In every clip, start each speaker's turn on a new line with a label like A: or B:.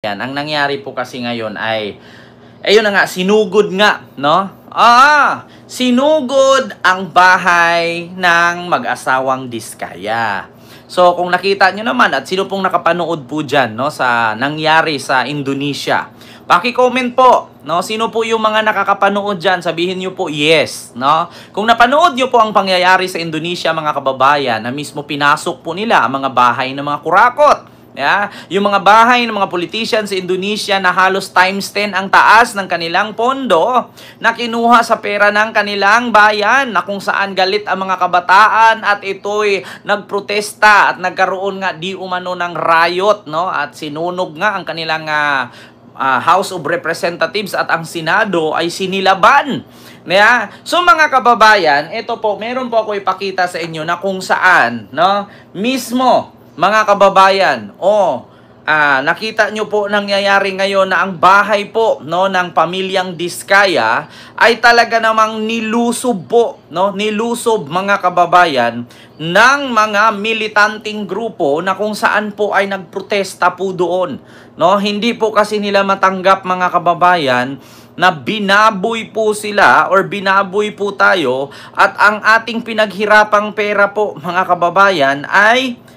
A: Yan, ang nangyari po kasi ngayon ay, ayun na nga, sinugod nga, no? Sinugod ang bahay ng mag-asawang Diskaya. So, kung nakita nyo naman, at sino pong nakapanood po dyan, no, sa nangyari sa Indonesia, paki-comment po, no, sino po yung mga nakakapanood dyan, sabihin nyo po yes, no? Kung napanood nyo po ang pangyayari sa Indonesia, mga kababayan, na mismo pinasok po nila ang mga bahay ng mga kurakot. Yeah? Yung mga bahay ng mga politician sa Indonesia na halos times 10 ang taas ng kanilang pondo na kinuha sa pera ng kanilang bayan, na kung saan galit ang mga kabataan at ito'y nagprotesta at nagkaroon nga di umano ng riot, no? At sinunog nga ang kanilang House of Representatives at ang Senado ay sinilaban. Yeah? So mga kababayan, ito po, meron po ako ipakita sa inyo na kung saan, no, mismo mga kababayan, nakita nyo po nangyayari ngayon na ang bahay po, no, ng pamilyang Diskaya ay talaga namang nilusob po, no, nilusob mga kababayan ng mga militanting grupo na kung saan po ay nagprotesta po doon, no. Hindi po kasi nila matanggap, mga kababayan, na binaboy po sila or binaboy po tayo at ang ating pinaghirapang pera po, mga kababayan, ay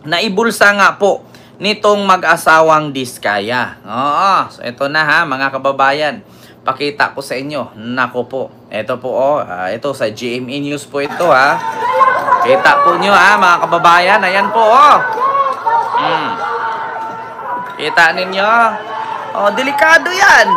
A: naibulsa nga po nitong mag-asawang Diskaya. So ito na ha, mga kababayan. Pakita ko sa inyo. Nako po. Ito po ito sa GMA News po ito ha. Kita po nyo ha, mga kababayan. Ayan po Kita ninyo. Delikado yan.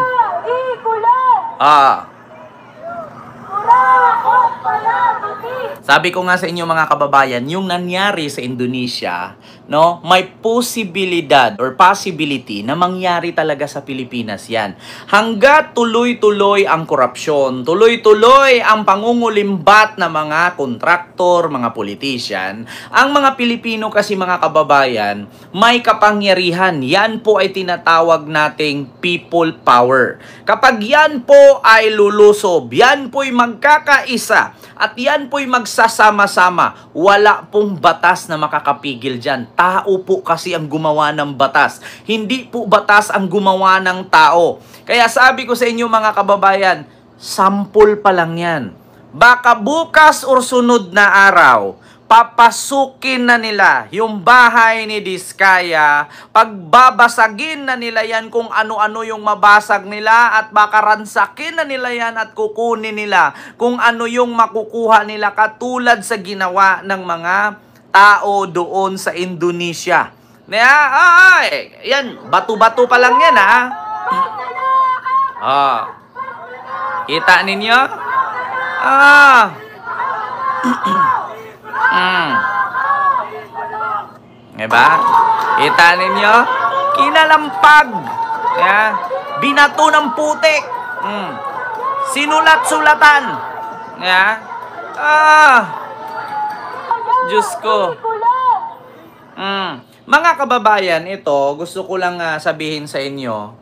A: Sabi ko nga sa inyo, mga kababayan, yung nangyari sa Indonesia, no, may posibilidad or possibility na mangyari talaga sa Pilipinas yan. Hanggat tuloy-tuloy ang korupsyon, tuloy-tuloy ang pangungulimbat na mga kontraktor, mga politician, ang mga Pilipino kasi, mga kababayan, may kapangyarihan. Yan po ay tinatawag nating people power. Kapag yan po ay lulusob, yan po'y magkakaisa, at yan po'y magsasama-sama, wala pong batas na makakapigil dyan. Tao po kasi ang gumawa ng batas. Hindi po batas ang gumawa ng tao. Kaya sabi ko sa inyo, mga kababayan, sampol pa lang yan. Baka bukas or sunod na araw, papasukin na nila yung bahay ni Diskaya, pagbabasagin na nila yan kung ano-ano yung mabasag nila, at baka ransakin na nila yan at kukunin nila kung ano yung makukuha nila, katulad sa ginawa ng mga tao doon sa Indonesia. Yan, bato-bato pa lang yan ha. Kita ninyo? Diba? Kita ninyo? Kinalampag. Binato ng putik. Sinulat-sulatan. Diyos ko. Mga kababayan, ito, gusto ko lang sabihin sa inyo.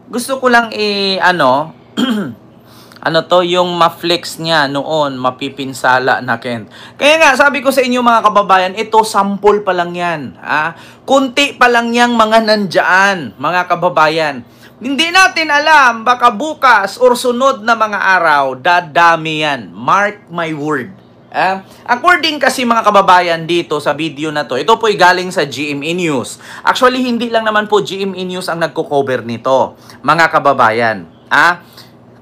A: Gusto ko lang yung ma-flex niya noon, mapipinsala na Kent. Kaya nga, sabi ko sa inyo, mga kababayan, ito, sample pa lang yan. Kunti pa lang yang mga nandyan, mga kababayan. Hindi natin alam, baka bukas or sunod na mga araw, dadami yan. Mark my word. According kasi, mga kababayan, dito sa video na to, ito po'y galing sa GMA News. Actually, hindi lang naman po GMA News ang nagko-cover nito, mga kababayan.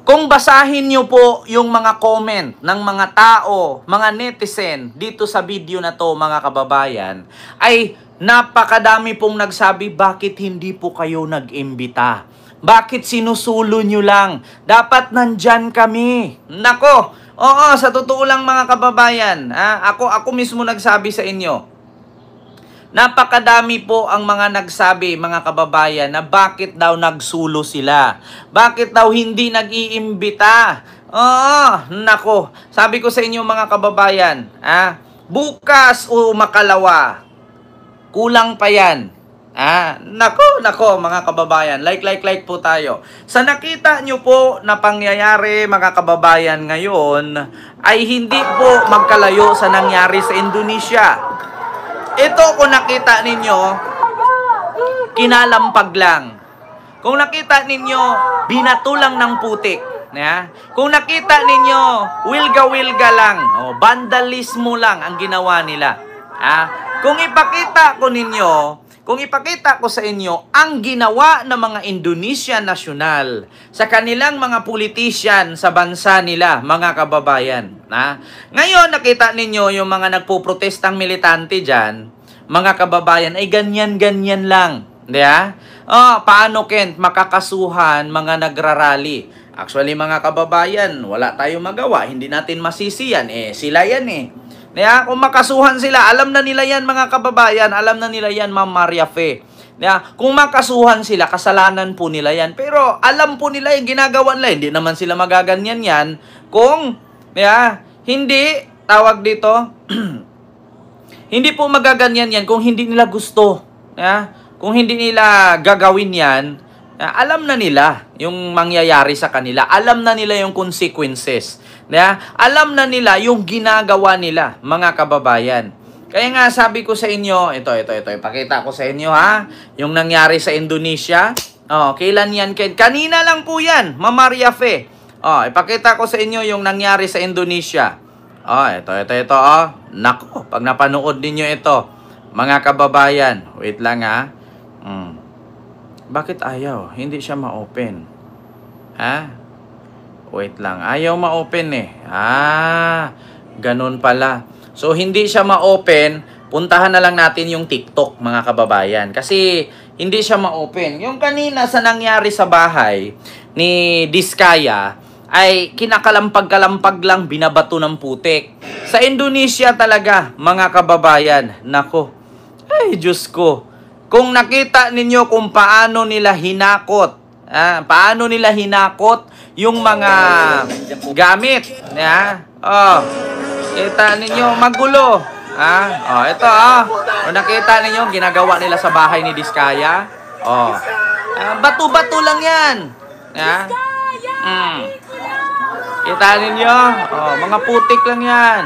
A: Kung basahin nyo po yung mga comment ng mga tao, mga netizen dito sa video na to, mga kababayan, ay napakadami pong nagsabi, bakit hindi po kayo nag-imbita? Bakit sinusulo nyo lang? Dapat nandyan kami. Nako, sa totoo lang, mga kababayan, ako mismo nagsabi sa inyo. Napakadami po ang mga nagsabi, mga kababayan, na bakit daw nagsulo sila. Bakit daw hindi nag-iimbita? Nako. Sabi ko sa inyo, mga kababayan, bukas o makalawa, kulang pa yan. Nako, mga kababayan. Like po tayo. Sa nakita nyo po na pangyayari, mga kababayan, ngayon, ay hindi po magkalayo sa nangyari sa Indonesia. Ito, kung nakita ninyo, kinalampag lang. Kung nakita ninyo, binato lang ng putik. Kung nakita ninyo, wilga-wilga lang, vandalismo lang ang ginawa nila. Kung ipakita ko sa inyo ang ginawa ng mga Indonesian nasyonal sa kanilang mga politician sa bansa nila, mga kababayan. Ngayon, nakita ninyo yung mga nagpuprotestang militante dyan, mga kababayan, ay ganyan-ganyan lang. Paano, Kent, makakasuhan mga nagrarally? Actually, mga kababayan, wala tayong magawa. Hindi natin masisiyan. Sila yan kung makasuhan sila, alam na nila yan, mga kababayan. Alam na nila yan, Ma'am Maria Fe. Kung makasuhan sila, kasalanan po nila yan. Pero alam po nila yung ginagawa nila. Hindi naman sila magaganyan yan. Kung, hindi, tawag dito, hindi po magaganyan yan kung hindi nila gusto. Kung hindi nila gagawin yan, alam na nila yung mangyayari sa kanila. Alam na nila yung consequences. Alam na nila yung ginagawa nila, mga kababayan. Kaya nga sabi ko sa inyo, ito, ipakita ko sa inyo yung nangyari sa Indonesia. Kailan yan? Kanina lang po yan, Ma'am Maria Fe. Ipakita ko sa inyo yung nangyari sa Indonesia. Ito. Nako, pag napanood ninyo ito, mga kababayan, wait lang Bakit ayaw? Hindi siya ma-open. Wait lang. Ayaw ma-open ganun pala. So, hindi siya ma-open. Puntahan na lang natin yung TikTok, mga kababayan. Kasi, hindi siya ma-open. Yung kanina sa nangyari sa bahay ni Diskaya, ay kinakalampag-kalampag lang, binabato ng putik. Sa Indonesia talaga, mga kababayan. Nako. Ay, Diyos ko. Kung nakita ninyo kung paano nila hinakot, yung mga gamit, kita ninyo, magulo. Ito, kung nakita ninyo, ginagawa nila sa bahay ni Diskaya, bato-bato lang yan. Kita ninyo, mga putik lang yan.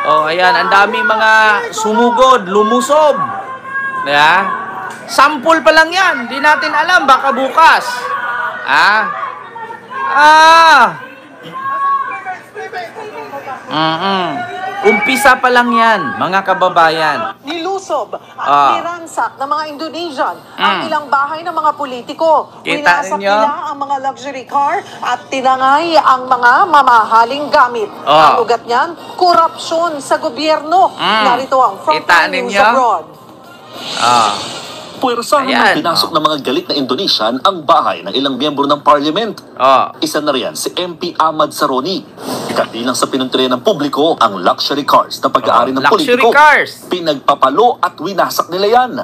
A: Ayan, ang daming mga sumugod, lumusob. Sample pa lang yan. Di natin alam. Baka bukas. Umpisa pa lang yan, mga kababayan.
B: Nilusob at niransak ng mga Indonesian ang ilang bahay ng mga politiko.
A: Kita
B: Winasak
A: ninyo?
B: nila ang mga luxury car at tinangay ang mga mamahaling gamit. Ang ugat niyan, korupsyon sa gobyerno. Narito ang
A: Kita
B: Frontline News
A: ninyo?
B: Abroad.
C: Puwersahan ng pinasok ng mga galit na Indonesian ang bahay ng ilang miyembro ng parliament. Isa na riyan si MP Ahmad Saroni. Kabilang sa pinuntirya ng publiko ang luxury cars na pag-aari ng politiko. Pinagpapalo at winasak nila yan.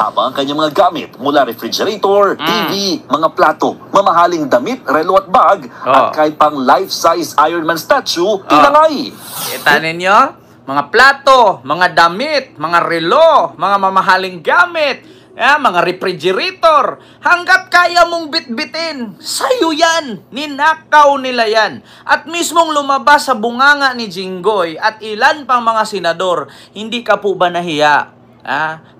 C: Habang ang kanyang mga gamit mula refrigerator, TV, mga plato, mamahaling damit, relo at bag, at kahit pang life-size Iron Man statue, tinangay.
A: Kita ninyo? Mga plato, mga damit, mga relo, mga mamahaling gamit, mga refrigerator, hanggat kaya mong bitbitin, sa'yo yan, ninakaw nila yan. At mismong lumabas sa bunganga ni Jinggoy at ilan pang mga senador, hindi ka po ba nahiya?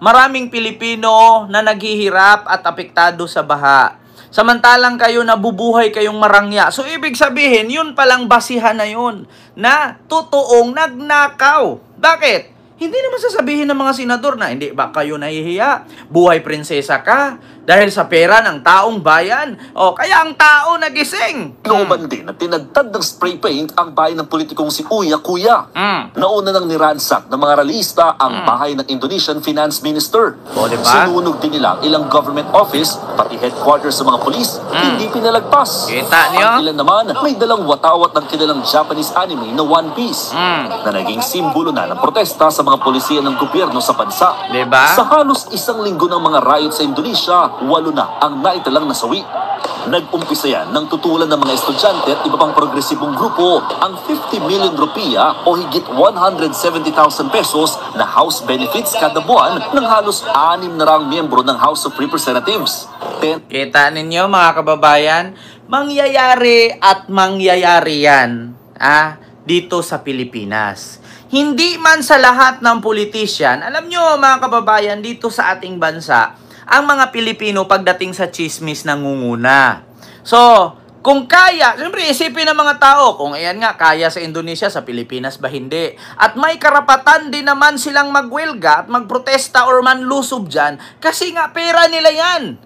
A: Maraming Pilipino na naghihirap at apektado sa baha. Samantalang kayo nabubuhay kayong marangya. So, ibig sabihin, yun palang basihan na yun na totoong nagnakaw. Bakit? Hindi naman sasabihin ng mga senador na, hindi ba kayo nahihiya? Buhay prinsesa ka dahil sa pera ng taong bayan. Kaya ang tao nagising.
C: Looban din na tinagtad ng spray paint ang bahay ng politikong si Uya Kuya. Nauna nang niransak ng mga ralista ang bahay ng Indonesian Finance Minister.
A: Diba?
C: Sinunog din nila ilang government office, pati headquarters sa mga polis, hindi pinalagpas.
A: Kita niyo?
C: Ang ilan naman, may dalang watawat ng kilalang Japanese anime na One Piece, na naging simbolo na ng protesta sa mga polisiya ng gobyerno sa bansa.
A: Diba?
C: Sa halos isang linggo ng mga riot sa Indonesia, 8 na ang naitalang nasawi. Nag-umpisa yan ng tutulan ng mga estudyante at iba pang progresibong grupo ang 50 million rupiah o higit 170,000 pesos na house benefits kada buwan ng halos 6 na raang miyembro ng House of Representatives.
A: Kita ninyo, mga kababayan, mangyayari at mangyayari yan dito sa Pilipinas. Hindi man sa lahat ng politician, alam nyo mga kababayan, dito sa ating bansa, ang mga Pilipino pagdating sa chismis nangunguna. So, kung kaya, siyempre isipin ng mga tao, kung ayan nga, kaya sa Indonesia, sa Pilipinas ba hindi? At may karapatan din naman silang magwelga at magprotesta or manlusob dyan kasi nga pera nila yan.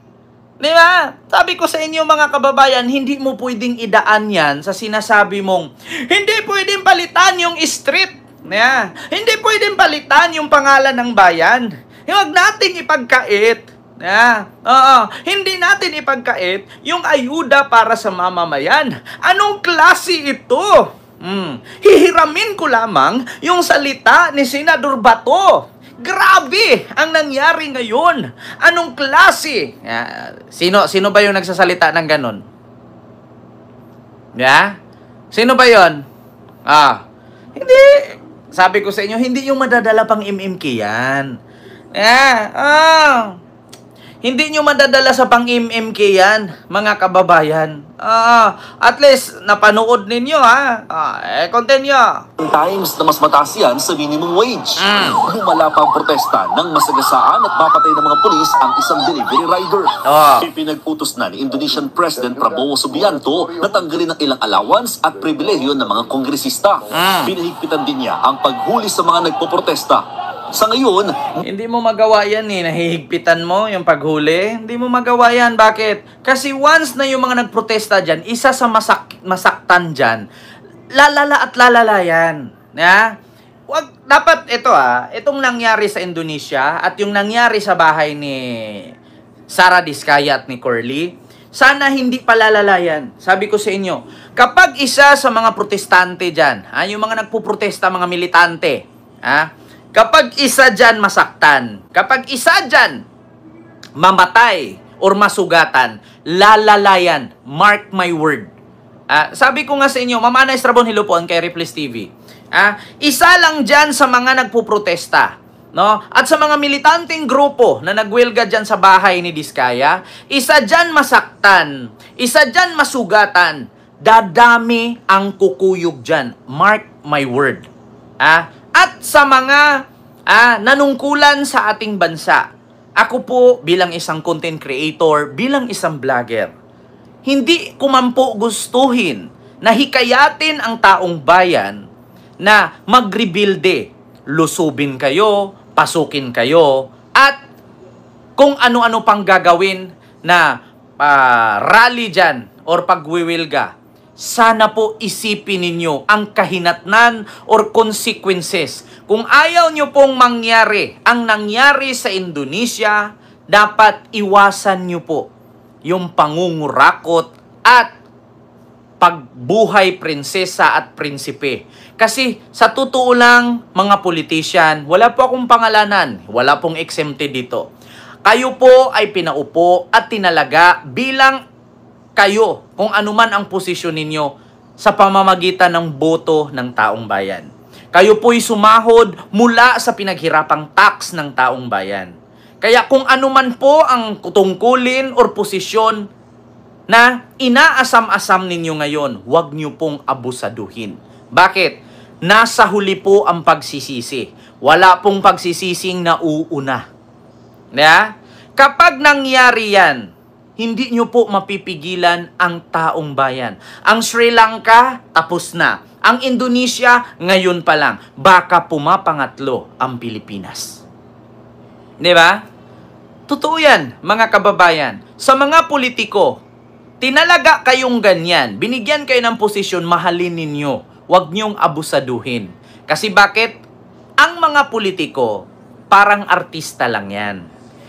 A: Di ba? Sabi ko sa inyo mga kababayan, hindi mo pwedeng idaan yan sa sinasabi mong, hindi pwedeng palitan yung street. Yeah. Hindi pwedeng palitan yung pangalan ng bayan. Huwag nating ipagkait. Yeah. Hindi natin ipagkait yung ayuda para sa mamamayan. Anong klase ito? Hihiramin ko lamang yung salita ni Senador Bato. Grabe ang nangyari ngayon. Anong klase? Sino ba yung nagsasalita ng ganun? Yeah? Sino ba yon? Hindi. Sabi ko sa inyo, hindi yung madadala pang MMK yan. Hindi nyo madadala sa pang MMK yan, mga kababayan. At least, napanood ninyo, ha? Continue.
C: Times na mas mataas yan sa minimum wage. Lumala pa ang protesta ng masagasaan at mapatay ng mga pulis ang isang delivery rider. Ipinag-utos na ni Indonesian President Prabowo Subianto na tanggalin ang ilang allowance at pribilehyo ng mga kongresista. Pinahigpitan din niya ang paghuli sa mga nagpoprotesta. Sa ngayon,
A: hindi mo magawa yan nahihigpitan mo yung paghuli. Hindi mo magawa yan. Bakit? Kasi once na yung mga nagprotesta dyan, isa sa masaktan dyan, lalala at lalala yan. Dapat itong nangyari sa Indonesia at yung nangyari sa bahay ni Sara Diskaya at ni Curly, sana hindi palalala yan. Sabi ko sa inyo, kapag isa sa mga protestante dyan, yung mga nagpuprotesta, mga militante, kapag isa dyan masaktan, kapag isa dyan mamatay or masugatan, lalalayan. Mark my word. Sabi ko nga sa inyo, Ma'am Ana Estrabon, hello po, kay Ripley's TV. Isa lang dyan sa mga nagpuprotesta, no? At sa mga militanteng grupo na nagwelga dyan sa bahay ni Diskaya, isa dyan masaktan, isa dyan masugatan, dadami ang kukuyog dyan. Mark my word. At sa mga nanungkulan sa ating bansa, ako po bilang isang content creator, bilang isang vlogger, hindi ko man po gustuhin na hikayatin ang taong bayan na magrebuilde. Lusubin kayo, pasukin kayo, at kung ano-ano pang gagawin na rally dyan or pagwiwilga. Sana po isipin ninyo ang kahinatnan or consequences. Kung ayaw nyo pong mangyari ang nangyari sa Indonesia, dapat iwasan nyo po yung pangungurakot at pagbuhay prinsesa at prinsipe. Kasi sa totoo lang, mga politician, wala po akong pangalanan, wala pong exempted dito. Kayo po ay pinaupo at tinalaga bilang kayo, kung anuman ang posisyon ninyo sa pamamagitan ng boto ng taong bayan. Kayo po'y sumahod mula sa pinaghirapang tax ng taong bayan. Kaya kung anuman po ang tungkulin or posisyon na inaasam-asam ninyo ngayon, huwag nyo pong abusaduhin. Bakit? Nasa huli po ang pagsisisi. Wala pong pagsisising nauuna. Kapag nangyari yan, hindi nyo po mapipigilan ang taong bayan. Ang Sri Lanka, tapos na. Ang Indonesia, ngayon pa lang. Baka pumapangatlo ang Pilipinas. Di ba? Totoo yan, mga kababayan. Sa mga politiko, tinalaga kayong ganyan. Binigyan kayo ng posisyon, mahalin ninyo. Huwag nyong abusaduhin. Kasi bakit? Ang mga politiko, parang artista lang yan.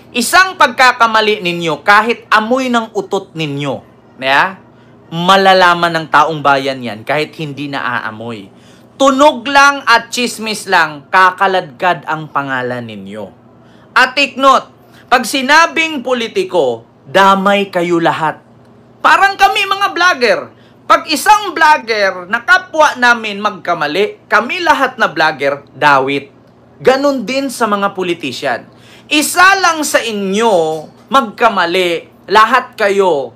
A: Isang pagkakamali ninyo, kahit amoy ng utot ninyo, malalaman ng taong bayan yan kahit hindi naaamoy. Tunog lang at chismis lang, kakaladkad ang pangalan ninyo. At take note, pag sinabing politiko, damay kayo lahat. Parang kami mga vlogger. Pag isang vlogger na kapwa namin magkamali, kami lahat na vlogger, dawit. Ganon din sa mga politician. Isa lang sa inyo magkamali, lahat kayo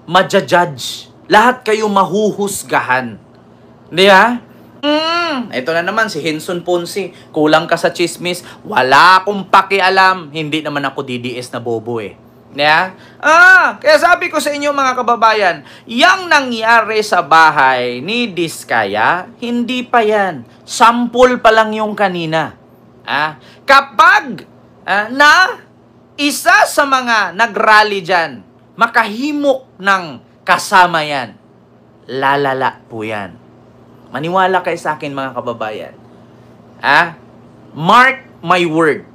A: ma-judge. Lahat kayo mahuhusgahan. Di ba? Ito na naman si Henson Ponce. Kulang ka sa chismis. Wala akong pakialam. Hindi naman ako DDS na bobo eh. Yeah? Kaya sabi ko sa inyo mga kababayan, yang nangyari sa bahay ni Diskaya, hindi pa yan. Sample pa lang yung kanina. Kapag na isa sa mga nagrally dyan, makahimok ng kasama yan, lalala po yan. Maniwala kayo sa akin mga kababayan. Mark my word,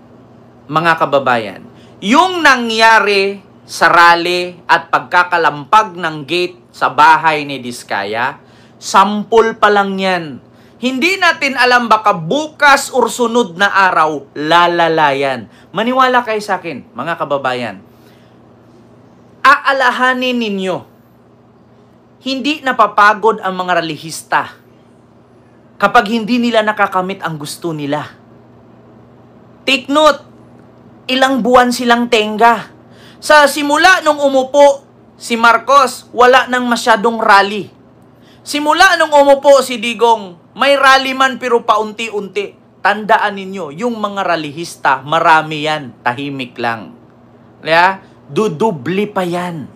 A: mga kababayan. Yung nangyari sa rally at pagkakalampag ng gate sa bahay ni Diskaya, sample pa lang yan. Hindi natin alam baka bukas or sunod na araw, lalalayan. Maniwala kayo sa akin, mga kababayan. Aalahanin ninyo, hindi napapagod ang mga relihista kapag hindi nila nakakamit ang gusto nila. Take note, ilang buwan silang tenga. Sa simula nung umupo si Marcos, wala nang masyadong rally. Simula nung umupo si Digong, may rally man pero paunti-unti. Tandaan ninyo, yung mga rallyhista, marami yan, tahimik lang. Dudubli pa yan.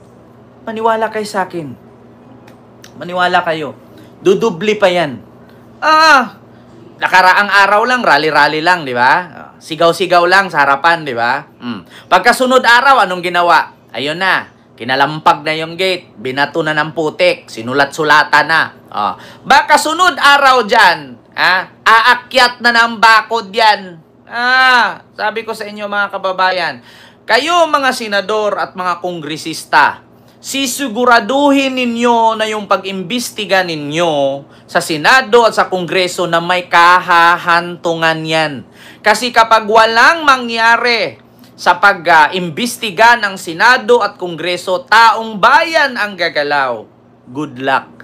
A: Maniwala kayo sa akin. Maniwala kayo. Dudubli pa yan. Nakaraang araw lang, rally-rally lang, di ba? Sigaw-sigaw lang sa harapan, di ba? Pagkasunod araw, anong ginawa? Ayun na, kinalampag na yung gate, binato na ng putik, sinulat-sulatan na. Baka sunod araw dyan, aakyat na ng bakod yan. Sabi ko sa inyo mga kababayan, kayo mga senador at mga kongresista, sisiguraduhin ninyo na yung pag-imbestiga ninyo sa Senado at sa Kongreso na may kahahantungan yan. Kasi kapag walang mangyari sa pag-imbestiga ng Senado at Kongreso, taong bayan ang gagalaw. Good luck.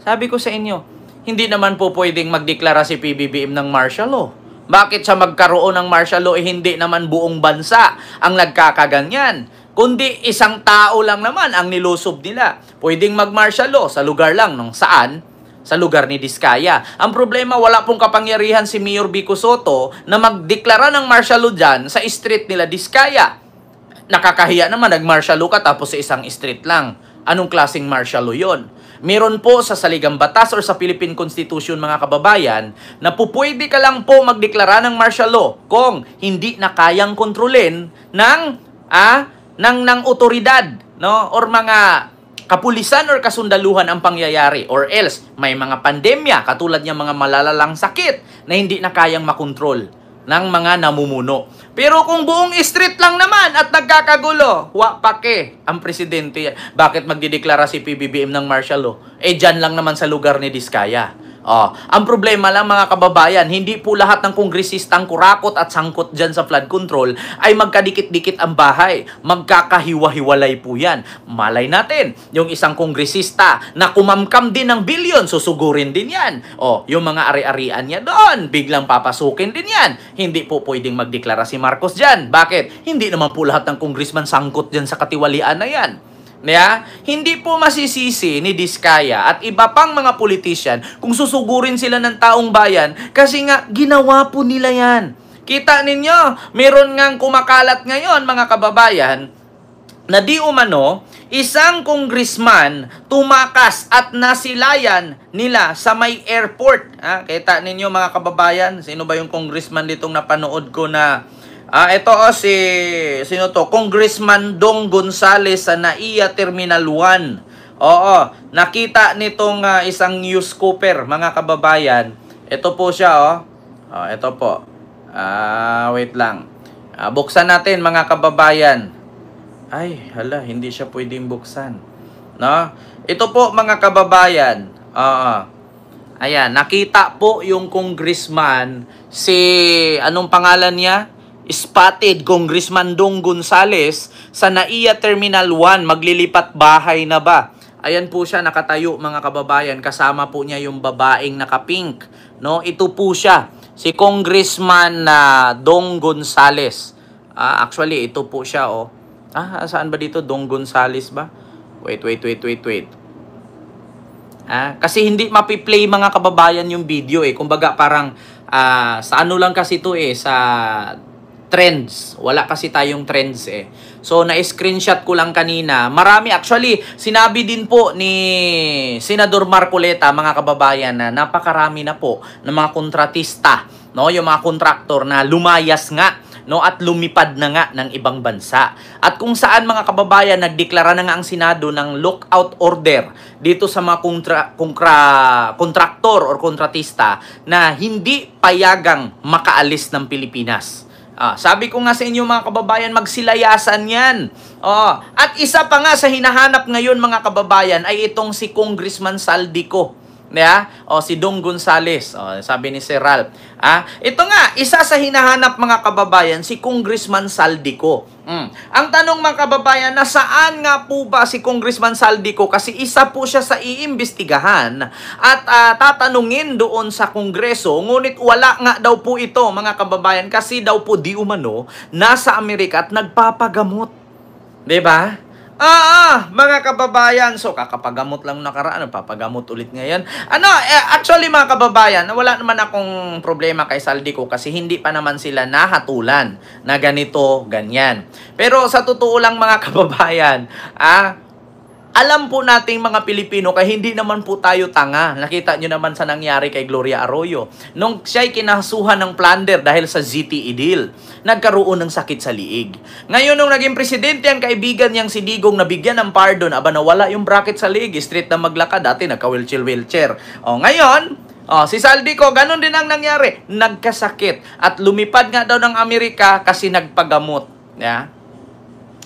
A: Sabi ko sa inyo, hindi naman po pwedeng magdeklara si PBBM ng martial law. Bakit siya magkaroon ng martial law hindi naman buong bansa ang nagkakaganyan? Kundi isang tao lang naman ang nilusob nila. Pwedeng mag-martial law sa lugar lang nung saan? Sa lugar ni Diskaya. Ang problema, wala pong kapangyarihan si Mayor Vico Soto na magdeklara ng martial law dyan sa street nila Diskaya. Nakakahiya naman, nag-martial law ka tapos sa isang street lang. Anong klaseng martial law yun? Meron po sa saligang batas or sa Philippine Constitution mga kababayan na pupwede ka lang po magdeklara ng martial law kung hindi na kayang kontrolin ng otoridad, no, or mga kapulisan or kasundaluhan ang pangyayari, or else may mga pandemya katulad ng mga malalalang sakit na hindi na kayang makontrol ng mga namumuno. Pero kung buong street lang naman at nagkakagulo, pake ang presidente. Bakit magdideklara si PBBM ng martial law? Dyan lang naman sa lugar ni Diskaya. Ang problema lang mga kababayan, hindi po lahat ng kongresistang kurakot at sangkot dyan sa flood control ay magkadikit-dikit ang bahay. Magkakahiwa-hiwalay po yan. Malay natin, yung isang kongresista na kumamkam din ng bilyon, susugurin din yan. Yung mga ari-arian niya doon, biglang papasukin din yan. Hindi po pwedeng magdeklara si Marcos dyan. Bakit? Hindi naman po lahat ng congressman sangkot dyan sa katiwalian na yan. Hindi po masisisi ni Diskaya at iba pang mga politician kung susugurin sila ng taong bayan kasi nga ginawa po nila yan. Kita ninyo, meron ngang kumakalat ngayon mga kababayan na di umano isang congressman tumakas at nasilayan nila sa may airport. Kita ninyo mga kababayan, sino ba yung congressman ditong napanood ko na ito sino to? Congressman Dong Gonzales sa NAIA Terminal 1. Nakita nitong isang news scooper, mga kababayan. Ito po siya, ito po. Wait lang. Buksan natin, mga kababayan. Ay, hala, hindi siya pwedeng buksan. No? Ito po, mga kababayan. Ayan, nakita po yung congressman anong pangalan niya? Spotted Congressman Dong Gonzales sa NAIA Terminal 1. Maglilipat bahay na ba? Ayan po siya nakatayo mga kababayan. Kasama po niya yung babaeng naka-pink. No? Ito po siya. Si Congressman Dong Gonzales. Actually, ito po siya. Saan ba dito? Dong Gonzales ba? Wait. Kasi hindi mapi-play mga kababayan yung video Kumbaga parang sa ano lang kasi ito sa trends. Wala kasi tayong trends So na-screenshot ko lang kanina. Marami actually sinabi din po ni Senador Marcoleta mga kababayan na napakarami na po ng mga kontratista, no, yung mga kontraktor na lumayas nga, no, at lumipad na nga ng ibang bansa. At kung saan mga kababayan nagdeklara na nga ang Senado ng lockout order dito sa mga kontraktor or kontratista na hindi payagang makaalis ng Pilipinas. Sabi ko nga sa inyo mga kababayan, magsilayasan yan. At isa pa nga sa hinahanap ngayon mga kababayan ay itong si Congressman Saldico. Si Dong Gonzales. Sabi ni Sir Ralph. Ito nga, isa sa hinahanap mga kababayan, si Congressman Saldico. Ang tanong mga kababayan, nasaan nga po ba si Congressman Saldico? Kasi isa po siya sa iimbestigahan at tatanungin doon sa Kongreso. Ngunit wala nga daw po ito mga kababayan kasi daw po di umano nasa Amerika at nagpapagamot. Diba? Mga kababayan. So, kakapagamot lang nakaraan. Papagamot ulit ngayon. Actually, mga kababayan, wala naman akong problema kay Saldico kasi hindi pa naman sila nahatulan na ganito, ganyan. Pero sa totoo lang, mga kababayan, alam po nating mga Pilipino kaya hindi naman po tayo tanga. Nakita nyo naman sa nangyari kay Gloria Arroyo. Nung siya'y kinasuhan ng plunder dahil sa ZTE deal, nagkaroon ng sakit sa liig. Ngayon, nung naging presidente ang kaibigan niyang si Digong nabigyan ng pardon, nawala yung bracket sa liig, straight na maglakad, dati nagka-wheelchair. Ngayon, si Saldico, ganun din ang nangyari. Nagkasakit at lumipad nga daw ng Amerika kasi nagpagamot.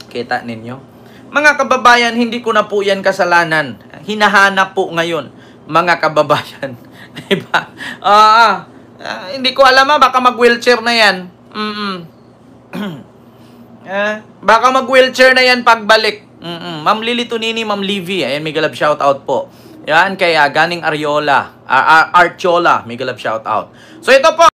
A: Kita ninyo? Mga kababayan, hindi ko na po yan kasalanan. Hinahanap po ngayon, mga kababayan. Diba? Hindi ko alam baka mag-wheelchair na yan. Baka mag-wheelchair na yan pagbalik. Ma'am Lily Tunini, Ma'am Livy. Ayan, may galab shoutout po. Yan, kay Ganing Ariola. Archola, may galab shoutout. So ito po.